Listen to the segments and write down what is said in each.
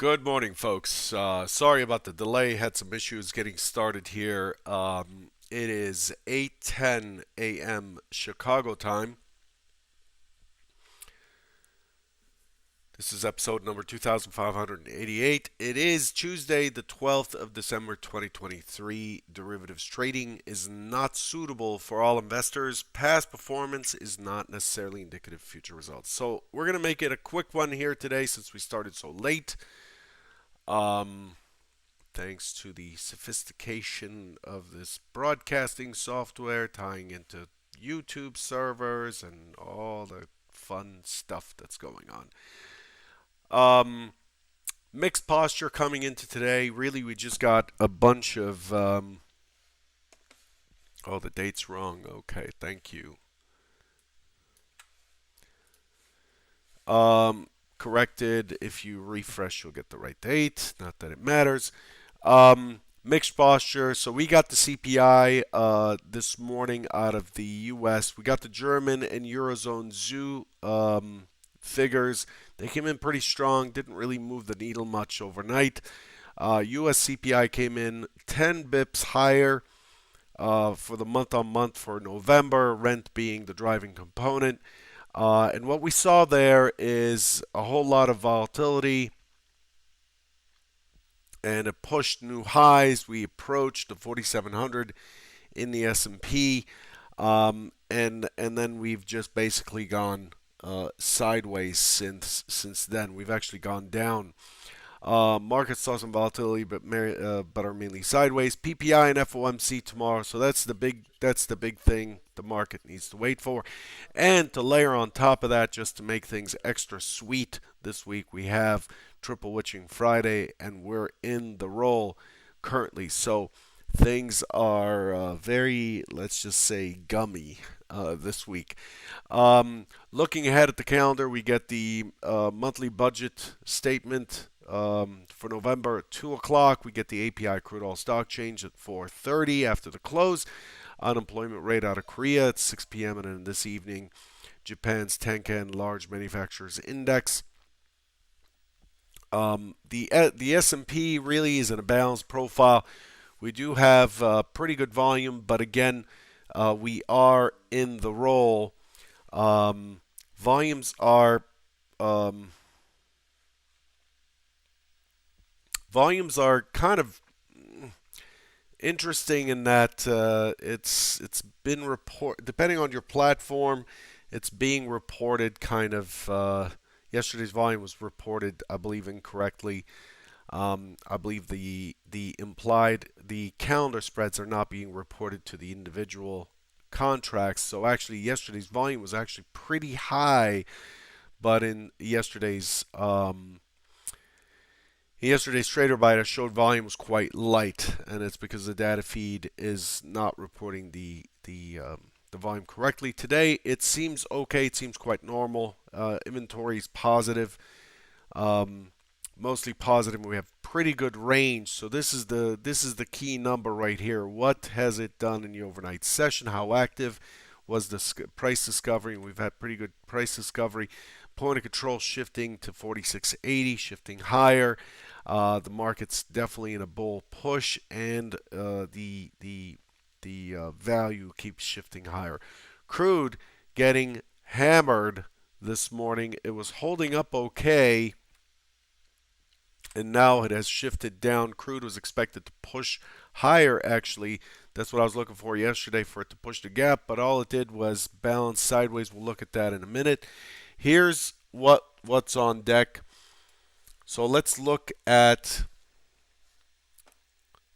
Good morning, folks. Sorry about the delay. Had some issues getting started here. It is 8:10 a.m. Chicago time. This is episode number 2588. It is Tuesday, the 12th of December, 2023. Derivatives trading is not suitable for all investors. Past performance is not necessarily indicative of future results. So, we're going to make it a quick one here today since we started so late. Um, Thanks to the sophistication of this broadcasting software tying into YouTube servers and all the fun stuff that's going on. Um, Mixed posture coming into today. Really, we just got a bunch of. Oh, the date's wrong. Okay, thank you. Um, Corrected. If you refresh, you'll get the right date. Not that it matters. Mixed posture. So we got the CPI this morning out of the U.S. We got the German and Eurozone zoo figures. They came in pretty strong. Didn't really move the needle much overnight. U.S. CPI came in 10 bips higher for the month on month for November, rent being the driving component. And what we saw there is a whole lot of volatility and it pushed new highs. We approached the 4,700 in the S&P, and then we've just basically gone sideways since then. We've actually gone down. Markets saw some volatility, but are mainly sideways. PPI and FOMC tomorrow, so that's the big thing the market needs to wait for. And to layer on top of that, just to make things extra sweet, this week we have Triple Witching Friday, and we're in the roll currently. So things are very, let's just say, gummy this week. Looking ahead at the calendar, we get the monthly budget statement for November at 2 o'clock. We get the API crude oil stock change at 4:30 after the close. Unemployment rate out of Korea at 6 p.m. and then this evening, Japan's Tenkan Large Manufacturers Index. The S&P really is in a balanced profile. We do have pretty good volume, but again, we are in the roll. Volumes are um, volumes are kind of interesting in that it's been report depending on your platform, it's being reported kind of. Yesterday's volume was reported, I believe, incorrectly. I believe the calendar spreads are not being reported to the individual contracts. So actually, yesterday's volume was actually pretty high, but in yesterday's trader beta showed volume was quite light, and it's because the data feed is not reporting the volume correctly. Today it seems okay. It seems quite normal. Inventory is positive, mostly positive. We have pretty good range. So this is the key number right here. What has it done in the overnight session? How active was the price discovery? We've had pretty good price discovery. Point of control shifting to 46.80, shifting higher. The market's definitely in a bull push, and the value keeps shifting higher. Crude getting hammered this morning. It was holding up okay, and now it has shifted down. Crude was expected to push higher, actually. That's what I was looking for yesterday, for it to push the gap, but all it did was balance sideways. We'll look at that in a minute. Here's what's on deck. So let's look at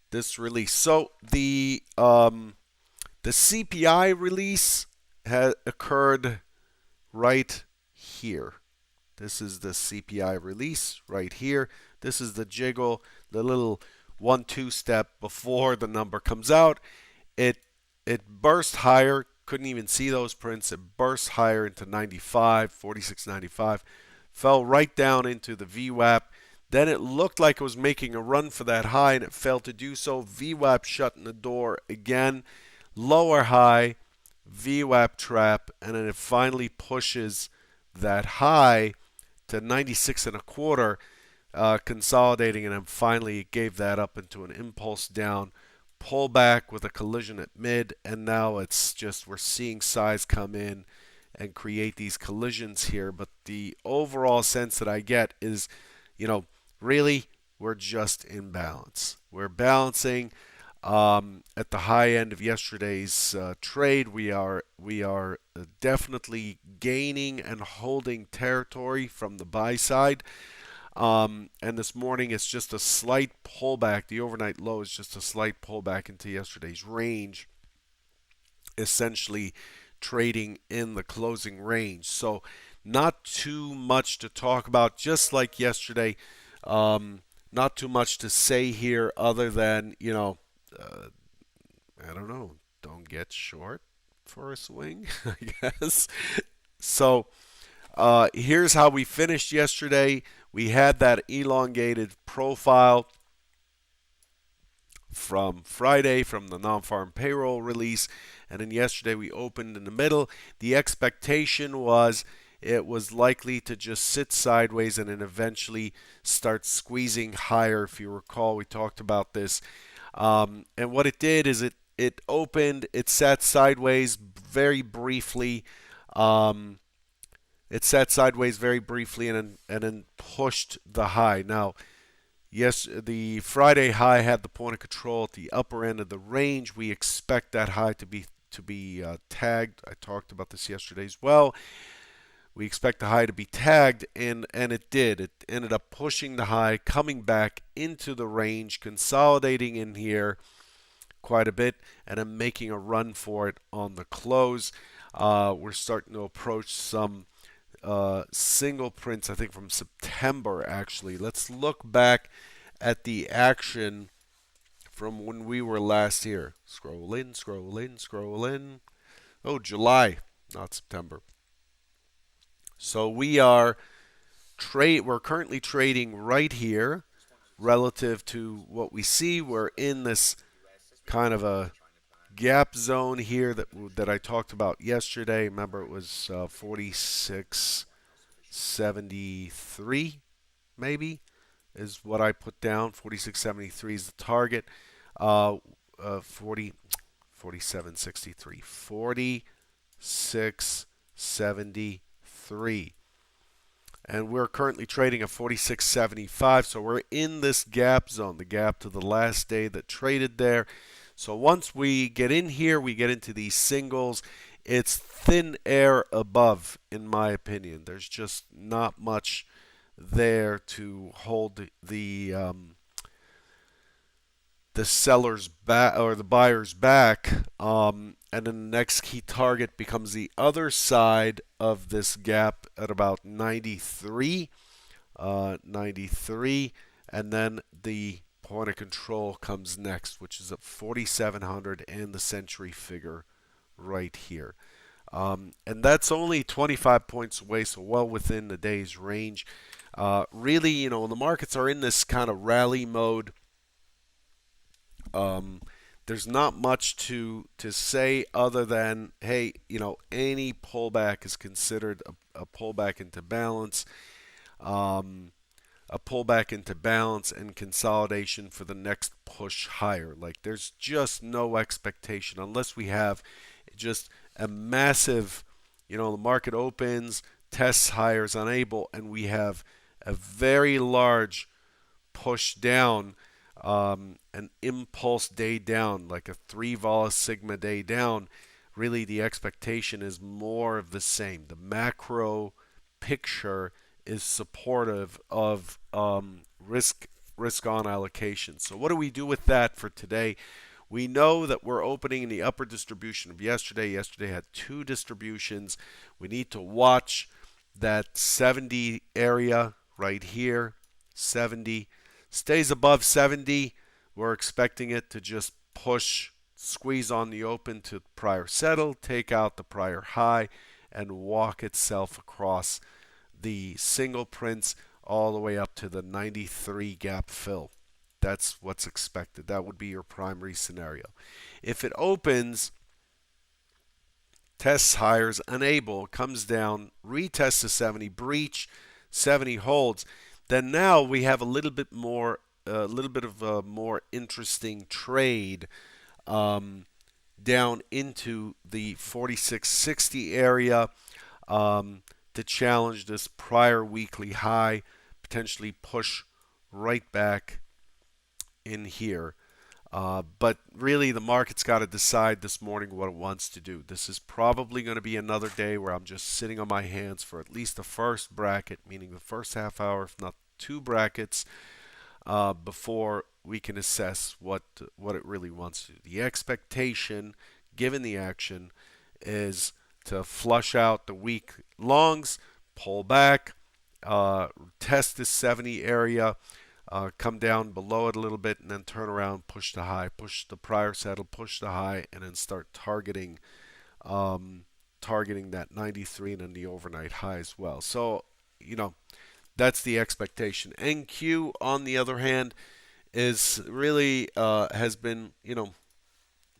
this release. So the CPI release had occurred right here. This is the CPI release right here. This is the jiggle, the little 1-2 step before the number comes out. It burst higher. Couldn't even see those prints. It burst higher into 95, 46.95. Fell right down into the VWAP. Then it looked like it was making a run for that high, and it failed to do so. VWAP shutting the door again. Lower high, VWAP trap, and then it finally pushes that high to 96 and a quarter. consolidating, and then finally it gave that up into an impulse down, pullback with a collision at mid, and now it's just we're seeing size come in and create these collisions here. But the overall sense that I get is, you know, really we're just in balance. We're balancing. At the high end of yesterday's trade, we are definitely gaining and holding territory from the buy side. And this morning it's just a slight pullback. The overnight low is just a slight pullback into yesterday's range, essentially trading in the closing range. So not too much to talk about, just like yesterday. Not too much to say here other than, uh, I don't know, don't get short for a swing, I guess. So here's how we finished yesterday. We had that elongated profile from Friday from the non-farm payroll release, and then yesterday we opened in the middle. The expectation was it was likely to just sit sideways and then eventually start squeezing higher. If you recall, we talked about this. And what it did is it opened, it sat sideways very briefly. Um, it sat sideways very briefly and then pushed the high. Now, yes, the Friday high had the point of control at the upper end of the range. We expect that high to be tagged. I talked about this yesterday as well. We expect the high to be tagged, and it did. It ended up pushing the high, coming back into the range, consolidating in here quite a bit, and then making a run for it on the close. We're starting to approach some single prints, I think from September actually. Let's look back at the action from when we were last here. Scroll in, scroll in, scroll in. Oh, July, not September. So we're currently trading right here relative to what we see. We're in this kind of a gap zone here that I talked about yesterday. Remember, it was 46.73 maybe is what I put down. 46.73 is the target. 40 47.63 46.73, and we're currently trading at 46.75. So we're in this gap zone, the gap to the last day that traded there. So once we get in here, we get into these singles. It's thin air above, in my opinion. There's just not much there to hold the seller's back or the buyer's back. And then the next key target becomes the other side of this gap at about 93, 93, and then the point of control comes next, which is at 4,700 and the century figure right here. And that's only 25 points away, so well within the day's range. Really, the markets are in this kind of rally mode. There's not much to say other than, hey, any pullback is considered a pullback into balance. A pullback into balance and consolidation for the next push higher. Like, there's just no expectation unless we have just a massive, the market opens, tests higher, is unable, and we have a very large push down, an impulse day down, like a 3 vol sigma day down. Really, the expectation is more of the same. The macro picture is supportive of risk on allocation. So what do we do with that for today? We know that we're opening in the upper distribution of yesterday. Yesterday had two distributions. We need to watch that 70 area right here. 70 stays above 70. We're expecting it to just push, squeeze on the open to prior settle, take out the prior high, and walk itself across the single prints all the way up to the 93 gap fill. That's what's expected. That would be your primary scenario. If it opens, tests higher, unable, comes down, retests to 70, breach, 70 holds, then now we have a little bit of a more interesting trade um, down into the 4660 area to challenge this prior weekly high, potentially push right back in here. But really, the market's got to decide this morning what it wants to do. This is probably going to be another day where I'm just sitting on my hands for at least the first bracket, meaning the first half hour, if not two brackets, before we can assess what it really wants to do. The expectation, given the action, is to flush out the weak longs, pull back, uh, test this 70 area, come down below it a little bit, and then turn around, push the high, push the prior settle, push the high, and then start um, targeting that 93 and then the overnight high as well. So, you know, that's the expectation. NQ, on the other hand, is really has been,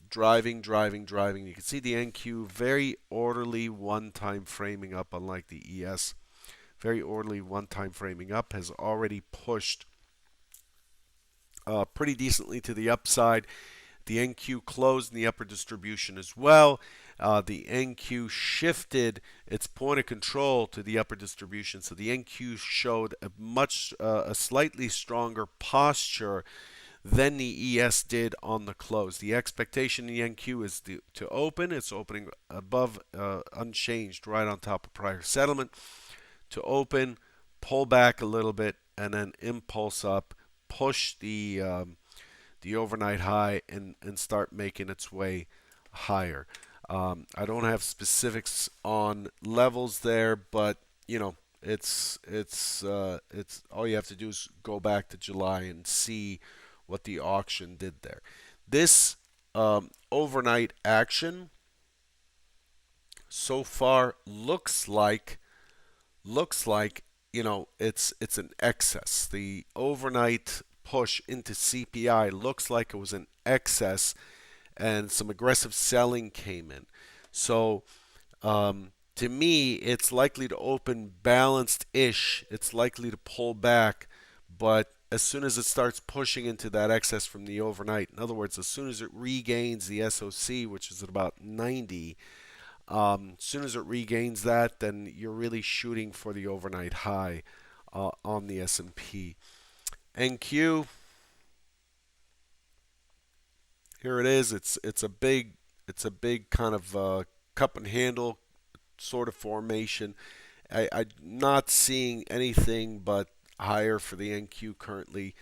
driving. You can see the NQ very orderly one-time framing up, unlike the ES. Very orderly one-time framing up, has already pushed pretty decently to the upside. The NQ closed in the upper distribution as well. The NQ shifted its point of control to the upper distribution, so the NQ showed a slightly stronger posture than the ES did on the close. The expectation in the NQ is to open. It's opening above unchanged, right on top of prior settlement. To open, pull back a little bit, and then impulse up, push the overnight high and start making its way higher. I don't have specifics on levels there, but it's all you have to do is go back to July and see what the auction did there. This overnight action so far looks like it's an excess. The overnight push into CPI looks like it was an excess, and some aggressive selling came in. So to me, it's likely to open balanced-ish. It's likely to pull back, but as soon as it starts pushing into that excess from the overnight, in other words, as soon as it regains the SOC, which is at about 90, as soon as it regains that, then you're really shooting for the overnight high on the S&P. NQ, here it is. It's a big kind of cup and handle sort of formation. I'm not seeing anything but higher for the NQ currently.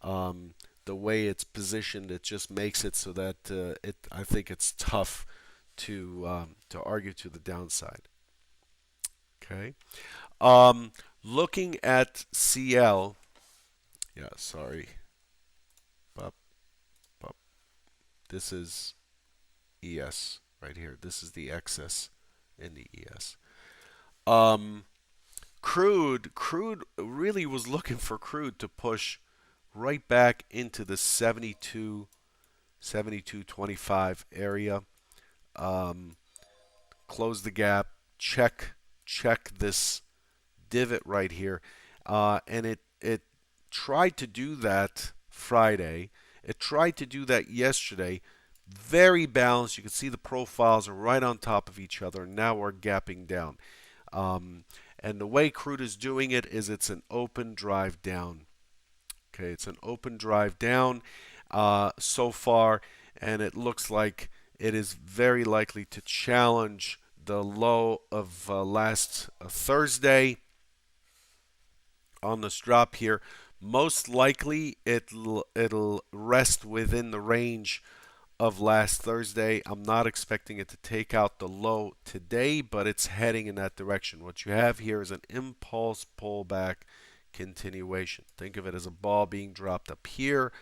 The way it's positioned, it just makes it so that I think it's tough to argue to the downside. Okay. Looking at CL, yeah, sorry, but this is ES right here. This is the excess in the ES. Um, crude really was looking for crude to push right back into the 72.25 area. Um, close the gap, check this divot right here, and it tried to do that Friday. It tried to do that yesterday. Very balanced. You can see the profiles are right on top of each other. Now we're gapping down. Um, and the way crude is doing it is it's an open drive down. Okay, it's an open drive down so far, and it looks like it is very likely to challenge the low of last Thursday on this drop here. Most likely it'll rest within the range of last Thursday. I'm not expecting it to take out the low today, but it's heading in that direction. What you have here is an impulse pullback continuation. Think of it as a ball being dropped up here,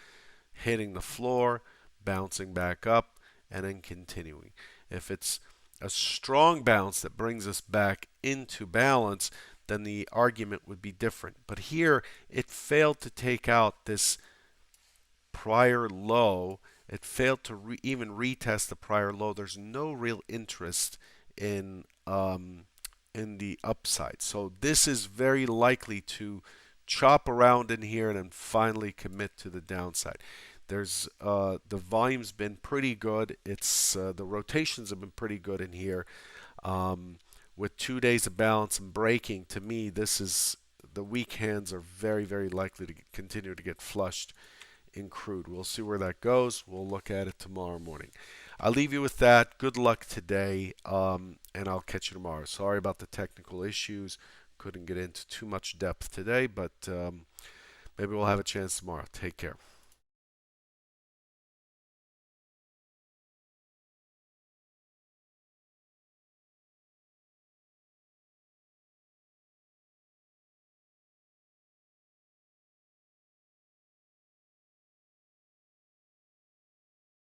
hitting the floor, bouncing back up, and then continuing. If it's a strong bounce that brings us back into balance, then the argument would be different. But here, it failed to take out this prior low. It failed to even retest the prior low. There's no real interest in the upside. So this is very likely to chop around in here and then finally commit to the downside. There's the volume's been pretty good. It's the rotations have been pretty good in here. Um, with 2 days of balance and breaking, to me, this is the weak hands are very, very likely to continue to get flushed in crude. We'll see where that goes. We'll look at it tomorrow morning. I'll leave you with that. Good luck today, and I'll catch you tomorrow. Sorry about the technical issues. Couldn't get into too much depth today, but maybe we'll have a chance tomorrow. Take care.